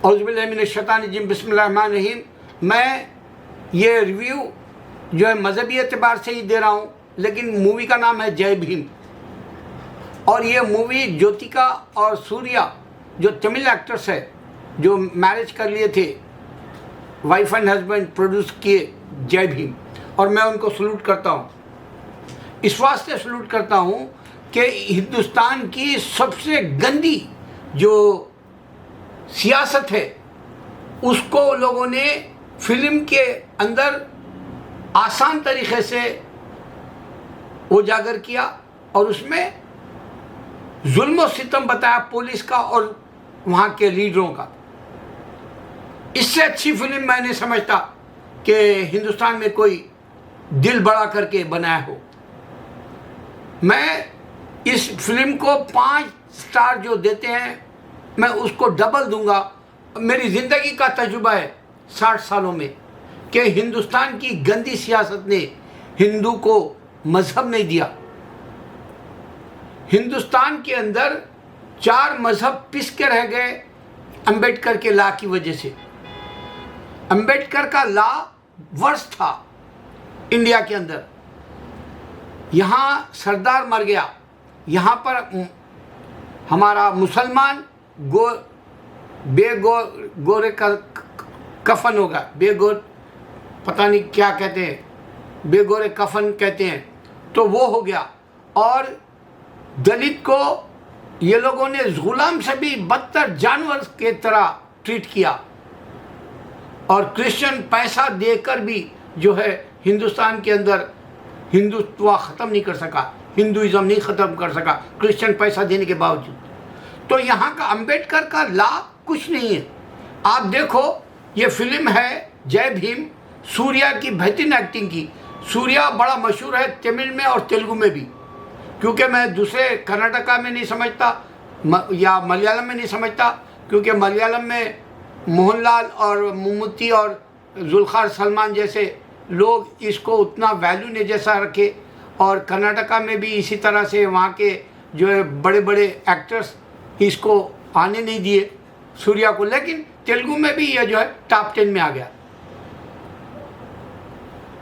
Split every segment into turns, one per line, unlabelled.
औज़ुबिल्लाहिमिनश्शैतानिर्रजीम बिस्मिल्लाहिर्रहमानिर्रहीम। मैं ये रिव्यू जो है मजहबी एतबार से ही दे रहा हूँ, लेकिन मूवी का नाम है जय भीम। और ये मूवी ज्योतिका और सूर्या जो तमिल एक्टर्स है, जो मैरिज कर लिए थे, वाइफ एंड हस्बैंड, प्रोड्यूस किए जय भीम। और मैं उनको सलूट करता हूँ, इस वास्ते सलूट करता हूँ कि हिंदुस्तान की सबसे गंदी जो सियासत है उसको लोगों ने फिल्म के अंदर आसान तरीके से उजागर किया और उसमें जुल्म और सितम बताया पुलिस का और वहाँ के लीडरों का। इससे अच्छी फिल्म मैं नहीं समझता कि हिंदुस्तान में कोई दिल बड़ा करके बनाया हो। मैं इस फिल्म को 5 स्टार जो देते हैं, मैं उसको डबल दूंगा। मेरी ज़िंदगी का तजुर्बा है 60 सालों में कि हिंदुस्तान की गंदी सियासत ने हिंदू को मज़हब नहीं दिया। हिंदुस्तान के अंदर 4 मज़हब पिस के रह गए अंबेडकर के लॉ की वजह से। अंबेडकर का लॉ वर्ष था इंडिया के अंदर। यहाँ सरदार मर गया, यहाँ पर हमारा मुसलमान गोरे का कफन होगा, पता नहीं क्या कहते हैं, बेगोरे कफन कहते हैं, तो वो हो गया। और दलित को ये लोगों ने गुलाम से भी बदतर जानवर के तरह ट्रीट किया। और क्रिश्चियन पैसा देकर भी जो है हिंदुस्तान के अंदर हिंदुत्व ख़त्म नहीं कर सका, हिंदुइज्म नहीं ख़त्म कर सका, क्रिश्चियन पैसा देने के बावजूद। तो यहाँ का अंबेडकर का लॉ कुछ नहीं है। आप देखो, ये फिल्म है जय भीम, सूर्या की बेहतरीन एक्टिंग की। सूर्या बड़ा मशहूर है तमिल में और तेलुगु में भी, क्योंकि मैं दूसरे कर्नाटका में नहीं समझता या मलयालम में नहीं समझता, क्योंकि मलयालम में मोहनलाल और मम्मूटी और जुल्फ़िकार सलमान जैसे लोग इसको उतना वैल्यू नहीं जैसा रखे। और कर्नाटका में भी इसी तरह से वहाँ के जो है बड़े बड़े एक्टर्स इसको आने नहीं दिए सूर्या को, लेकिन तेलुगु में भी ये जो है टॉप 10 में आ गया।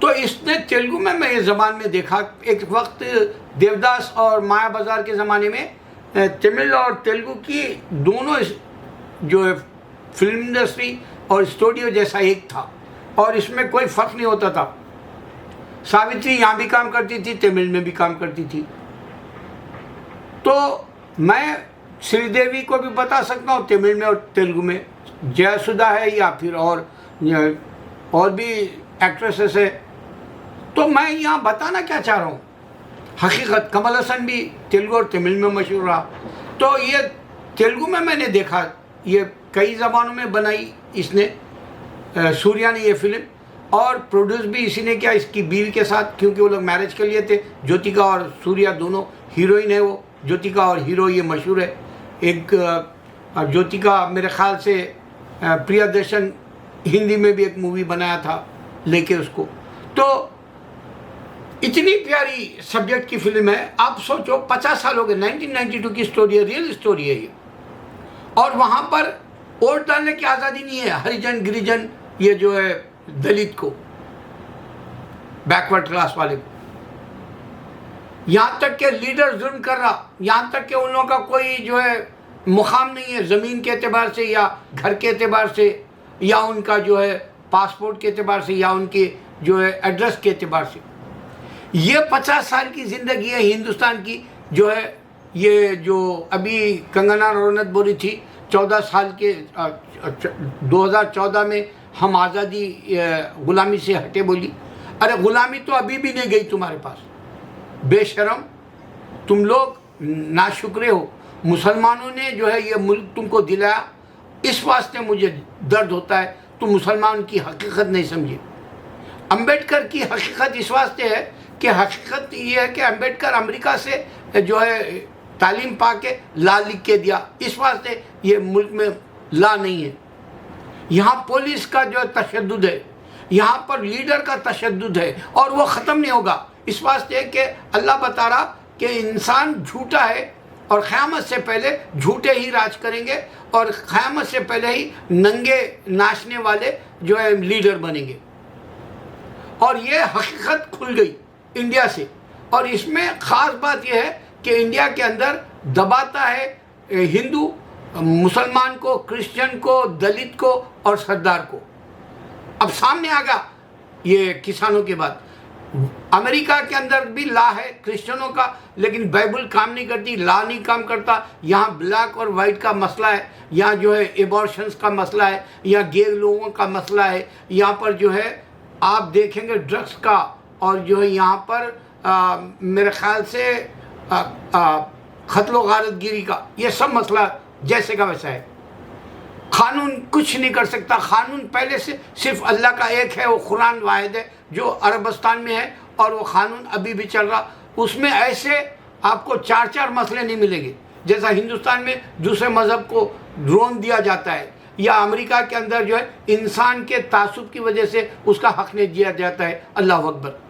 तो इसने तेलुगु में मैं ये ज़बान में देखा, एक वक्त देवदास और माया बाजार के ज़माने में तमिल और तेलुगु की दोनों जो है फिल्म इंडस्ट्री और स्टूडियो जैसा एक था, और इसमें कोई फ़र्क नहीं होता था। सावित्री यहाँ भी काम करती थी, तमिल में भी काम करती थी। तो मैं श्रीदेवी को भी बता सकता हूँ तमिल में और तेलुगु में, जयसुधा है या फिर और भी एक्ट्रेसेस है। तो मैं यहाँ बताना क्या चाह रहा हूँ, हकीकत कमल हसन भी तेलुगु और तमिल में मशहूर रहा। तो ये तेलुगु में मैंने देखा, ये कई ज़बानों में बनाई इसने, सूर्या ने ये फिल्म, और प्रोड्यूस भी इसी ने किया इसकी बीवी के साथ, क्योंकि वो लोग मैरिज कर लिए थे। ज्योतिका और सूर्या दोनों हीरोइन है, वो ज्योतिका और हीरो ये मशहूर है। एक ज्योतिका मेरे ख्याल से प्रियदर्शन हिंदी में भी एक मूवी बनाया था लेके उसको। तो इतनी प्यारी सब्जेक्ट की फिल्म है। आप सोचो 50 साल हो गए, 1992 की स्टोरी है, रियल स्टोरी है ये। और वहाँ पर वोट डालने की आज़ादी नहीं है हरिजन गिरिजन ये जो है दलित को, बैकवर्ड क्लास वाले को। यहाँ तक के लीडर जुल्म कर रहा, यहाँ तक के उन लोगों का कोई जो है मुकाम नहीं है ज़मीन के एतबार से या घर के एतबार से या उनका जो है पासपोर्ट के एतबार से या उनके जो है एड्रेस के एतबार से। ये 50 साल की ज़िंदगी है हिंदुस्तान की, जो है ये जो अभी कंगना रनौत बोली थी 14 साल के 2014 में हम आज़ादी ग़ुलामी से हटे बोली। अरे ग़ुलामी तो अभी भी नहीं गई तुम्हारे पास, बेशरम तुम लोग नाशुक्रे हो। मुसलमानों ने जो है ये मुल्क तुमको दिलाया, इस वास्ते मुझे दर्द होता है तुम मुसलमान की हकीकत नहीं समझे। अंबेडकर की हकीकत इस वास्ते है कि हकीकत ये है कि अंबेडकर अमेरिका से जो है तालीम पा के लॉ लिख के दिया, इस वास्ते ये मुल्क में लॉ नहीं है। यहाँ पुलिस का जो तशद्दुद है, यहाँ पर लीडर का तशद्दुद है, और वो ख़त्म नहीं होगा। इस वास्ते कि अल्लाह बता रहा कि इंसान झूठा है और क़यामत से पहले झूठे ही राज करेंगे और क़यामत से पहले ही नंगे नाचने वाले जो है लीडर बनेंगे। और ये हकीकत खुल गई इंडिया से। और इसमें ख़ास बात यह है कि इंडिया के अंदर दबाता है हिंदू, मुसलमान को, क्रिश्चियन को, दलित को और सरदार को। अब सामने आ गया ये किसानों की बात। अमेरिका के अंदर भी लॉ है क्रिश्चियनों का, लेकिन बाइबल काम नहीं करती, लॉ नहीं काम करता। यहाँ ब्लैक और वाइट का मसला है, यहाँ जो है एबॉर्शंस का मसला है, यहाँ गे लोगों का मसला है, यहाँ पर जो है आप देखेंगे ड्रग्स का, और जो है यहाँ पर मेरे ख्याल से खतलो गारतगिरी का, ये सब मसला जैसे का वैसा है। कानून कुछ नहीं कर सकता। कानून पहले से सिर्फ अल्लाह का एक है, वो कुरान वाहिद है जो अरबस्तान में है, और वो कानून अभी भी चल रहा। उसमें ऐसे आपको 4-4 मसले नहीं मिलेंगे जैसा हिंदुस्तान में दूसरे मज़हब को ड्रोन दिया जाता है, या अमेरिका के अंदर जो है इंसान के तासुब की वजह से उसका हक नहीं दिया जाता है। अल्लाह अकबर।